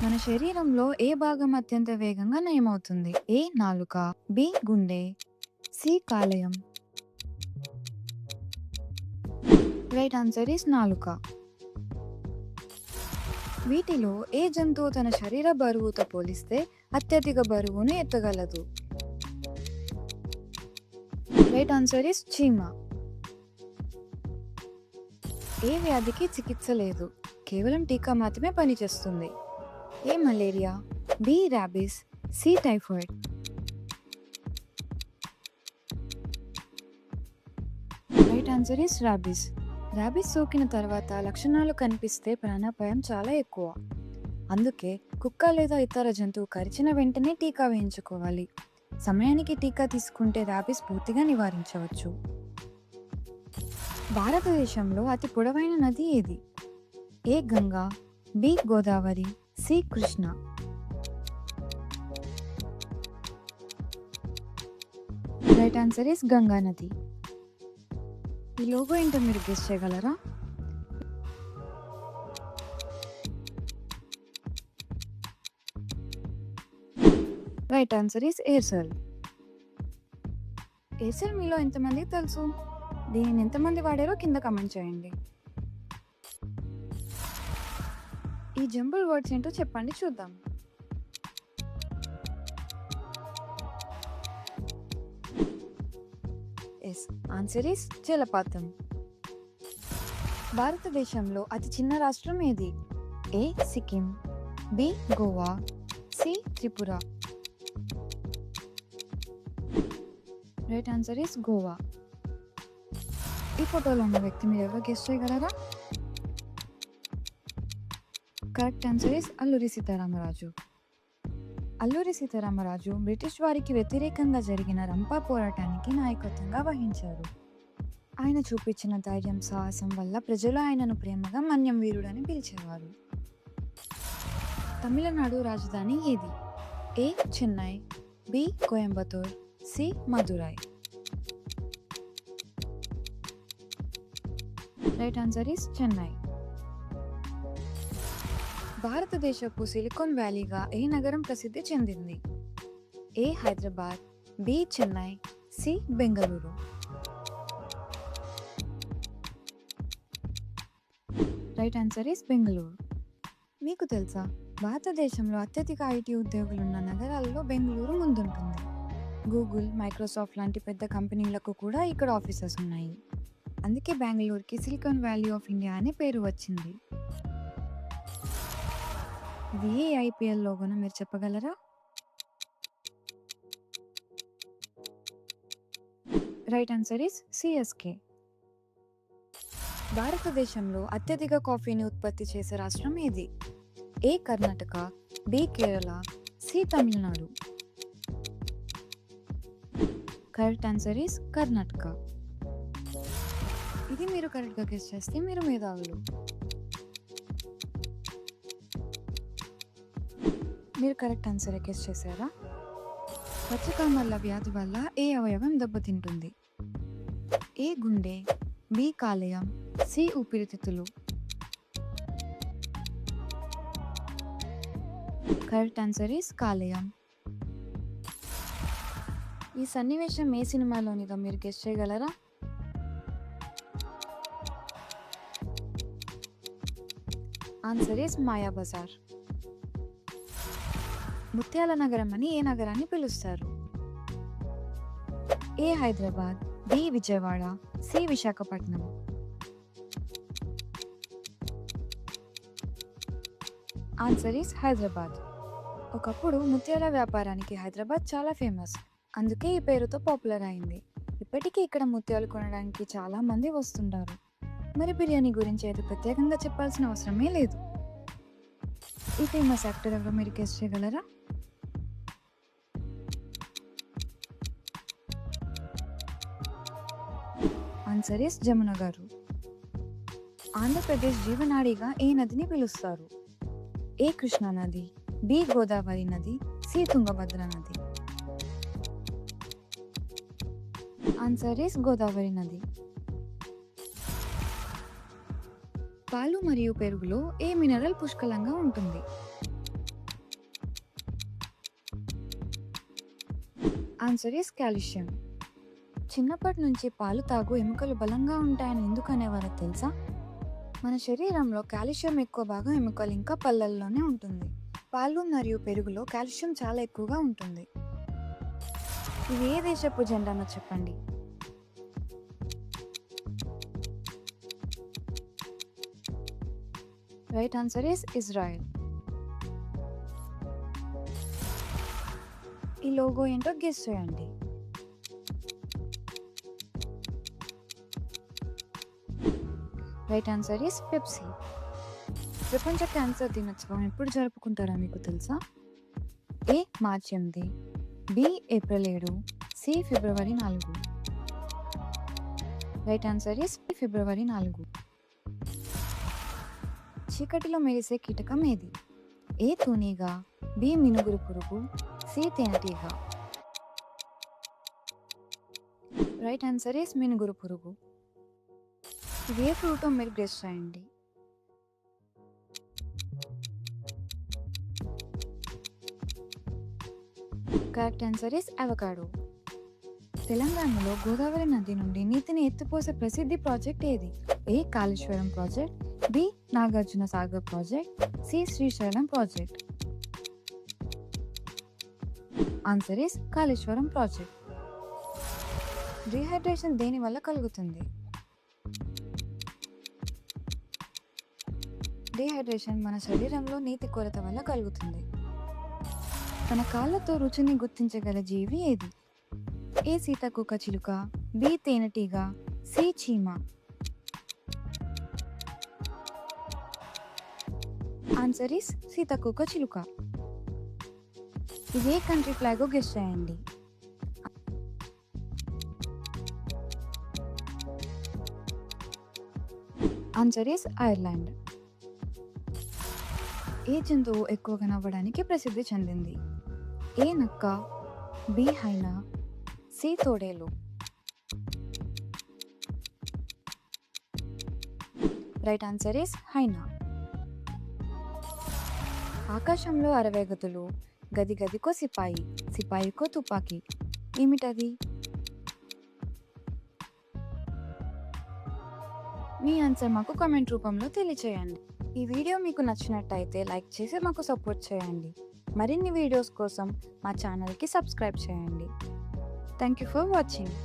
మన శరీరంలో ఏ భాగం అత్యంత వేగంగా నయమవుతుంది? ఏ నాలుక, బి గుండె, సి కాలేయం. రైట్ ఆన్సర్ ఈస్ నాలుక. వీటిలో ఏ జంతువు తన శరీర బరువుతో పోలిస్తే అత్యధిక బరువును ఎత్తగలదు? రైట్ ఆన్సర్ ఈస్ చీమ. ఏ వ్యాధికి చికిత్స లేదు, కేవలం టీకా మాత్రమే పనిచేస్తుంది? A malaria, B rabies, C typhoid. Right answer is rabies. Rabies సోకిన తర్వాత లక్షణాలు కనిపిస్తే ప్రాణాపాయం చాలా ఎక్కువ. అందుకే కుక్క లేదా ఇతర జంతువు కరిచిన వెంటనే టీకా వేయించుకోవాలి. సమయానికి టీకా తీసుకుంటే ర్యాబీస్ పూర్తిగా నివారించవచ్చు. భారతదేశంలో అతి పొడవైన నది ఏది? A Ganga, B Godavari, C Krishna. Right answer is Ganga నది. ఈ లోగో ఏంటో మీరు గెస్ చేయగలరా? Right answer is Aircel. Aircel మీలో ఎంతమందికి తెలుసు? దీనిని ఎంతమంది వాడారో కింద కమెంట్ చేయండి. ఈ జంబుల్ వర్డ్స్ ఏంటో చెప్పండి చూద్దాం. ఎస్, ఆన్సర్ ఈస్ జలపాతం. భారతదేశంలో అతి చిన్న రాష్ట్రం ఏది? A Sikkim, B Goa, C Tripura. Right answer is Goa. ఈ ఫోటోలో ఉన్న వ్యక్తి మీరు ఎవరో గెస్ చేయగలరా? Correct answer is Alluri Sitaramaraju. Alluri Sitaramaraju British వారికి వ్యతిరేకంగా జరిగిన రంపా పోరాటానికి నాయకత్వంగా వహించారు. ఆయన చూపించిన ధైర్యం, సాహసం వల్ల ప్రజలు ఆయనను ప్రేమగా మన్యం వీరుడని పిలిచేవారు. తమిళనాడు రాజధాని ఏది? A Chennai, B Coimbatore, C Madurai. Right answer is Chennai. భారతదేశపు సిలికాన్ వ్యాలీగా ఏ నగరం ప్రసిద్ధి చెందింది? A Hyderabad, B Chennai, C Bengaluru. Right answer is Bengaluru. మీకు తెలుసా, భారతదేశంలో అత్యధిక ఐటీ ఉద్యోగులున్న నగరాల్లో బెంగళూరు ముందుంటుంది. గూగుల్, మైక్రోసాఫ్ట్ లాంటి పెద్ద కంపెనీలకు కూడా ఇక్కడ ఆఫీసెస్ ఉన్నాయి. అందుకే బెంగళూరుకి సిలికాన్ వ్యాలీ ఆఫ్ ఇండియా అనే పేరు వచ్చింది. ఇది ఏ ఐపీఎల్ లోగోనో మీరు చెప్పగలరా? Right answer is CSK. భారతదేశంలో అత్యధిక కాఫీని ఉత్పత్తి చేసే రాష్ట్రం ఏది? A Karnataka, B Kerala, C Tamil Nadu. Correct answer is Karnataka. ఇది మీరు కరెక్ట్గా గెస్ చేస్తే మీరు మేధావులు. మీరు కరెక్ట్ ఆన్సర్ గెస్ చేశారా? పచ్చకామర్ల వ్యాధి వల్ల ఏ అవయవం దెబ్బతింటుంది? ఏ గుండె, బి కాలేయం, సి ఊపిరితిత్తులు. కరెక్ట్ ఆన్సర్ ఈస్ కాలేయం. ఈ సన్నివేశం ఏ సినిమాలోనిదో మీరు గెస్ చేయగలరా? Answer is Mayabazar. ముత్యాల నగరం అని ఏ నగరాన్ని పిలుస్తారు? A Hyderabad, B Vijayawada, C Visakhapatnam. Answer is Hyderabad. ఒకప్పుడు ముత్యాల వ్యాపారానికి హైదరాబాద్ చాలా ఫేమస్. అందుకే ఈ పేరుతో పాపులర్ అయింది. ఇప్పటికీ ఇక్కడ ముత్యాలు కొనడానికి చాలా మంది వస్తుంటారు. మరి బిర్యానీ గురించి అయితే ప్రత్యేకంగా చెప్పాల్సిన అవసరమే లేదు. ఈ ఫేమస్ యాక్టర్ ఎవరో మీరు గెస్ చేయగలరా? ఆన్సర్ ఈస్ జమున గారు. ఆంధ్రప్రదేశ్ జీవనాడిగా ఏ నదిని పిలుస్తారు? ఏ కృష్ణా నది, బి గోదావరి నది, సి తుంగభద్ర నది. ఆన్సర్ ఈస్ గోదావరి నది. పాలు మరియు పెరుగులో ఏ మినరల్ పుష్కలంగా ఉంటుంది? Answer is calcium. చిన్నప్పటి నుంచి పాలు తాగు ఎముకలు బలంగా ఉంటాయని ఎందుకు అనేవారో తెలుసా? మన శరీరంలో కాల్షియం ఎక్కువ భాగం ఎముకలు ఇంకా పళ్ళల్లోనే ఉంటుంది. పాలు మరియు పెరుగులో కాల్షియం చాలా ఎక్కువగా ఉంటుంది. ఇది ఏ దేశపు జెండానో చెప్పండి. Right answer is Israel. ఈ లోగో ఏంటో గెస్ చేయండి. Right answer is Pepsi. ప్రపంచ క్యాన్సర్ దినోత్సవం ఎప్పుడు జరుపుకుంటారో మీకు తెలుసా? ఏ మార్చి 8, బి ఏప్రిల్ 7, సి ఫిబ్రవరి 4. రైట్ ఆన్సర్ ఈస్ ఫిబ్రవరి 4. చీకటిలో మెరిసే కీటకం ఏది? ఏ తూనీగ, బి మినుగురు పురుగు, సి తేనెటీగ. రైట్ ఆన్సర్ ఈస్ మినుగురు పురుగు. ఇది ఏ ఫ్రూటో మీరు గెస్ చేయండి. Correct answer is avocado. తెలంగాణలో గోదావరి నది నుండి నీటిని ఎత్తిపోసే ప్రసిద్ధి ప్రాజెక్ట్ ఏది? A Kaleshwaram project, B Nagarjuna Sagar project, C Srisailam project. Answer is Kaleshwaram project. Dehydration దేని వల్ల కలుగుతుంది? డీహైడ్రేషన్ మన శరీరంలో నీటి కొరత వల్ల కలుగుతుంది. తన కాళ్ళతో రుచిని గుర్తించగల జీవి ఏది? ఏ సీతకుక్క చిలుక, బి తేనెటీగ, సి చీమ. ఆన్సర్ ఈస్ సీతకుక్క చిలుక. ఇది ఏ కంట్రీ ఫ్లాగో గెస్ చేయండి. Answer is Ireland. ఏ జంతువు ఎక్కువగా నవ్వడానికి ప్రసిద్ధి చెందింది? ఏ నక్క, బి హైనా, సి తోడేలు. రైట్ ఆన్సర్ ఈస్ హైనా. ఆకాశంలో 60 గదులు, గది గదికో సిపాయి, సిపాయికో తుపాకీ. ఏమిటది? మీ ఆన్సర్ మాకు కామెంట్ రూపంలో తెలియచేయండి. ఈ వీడియో మీకు నచ్చినట్టయితే లైక్ చేసి మాకు సపోర్ట్ చేయండి. మరిన్ని వీడియోస్ కోసం మా ఛానల్కి సబ్స్క్రైబ్ చేయండి. Thank you for watching.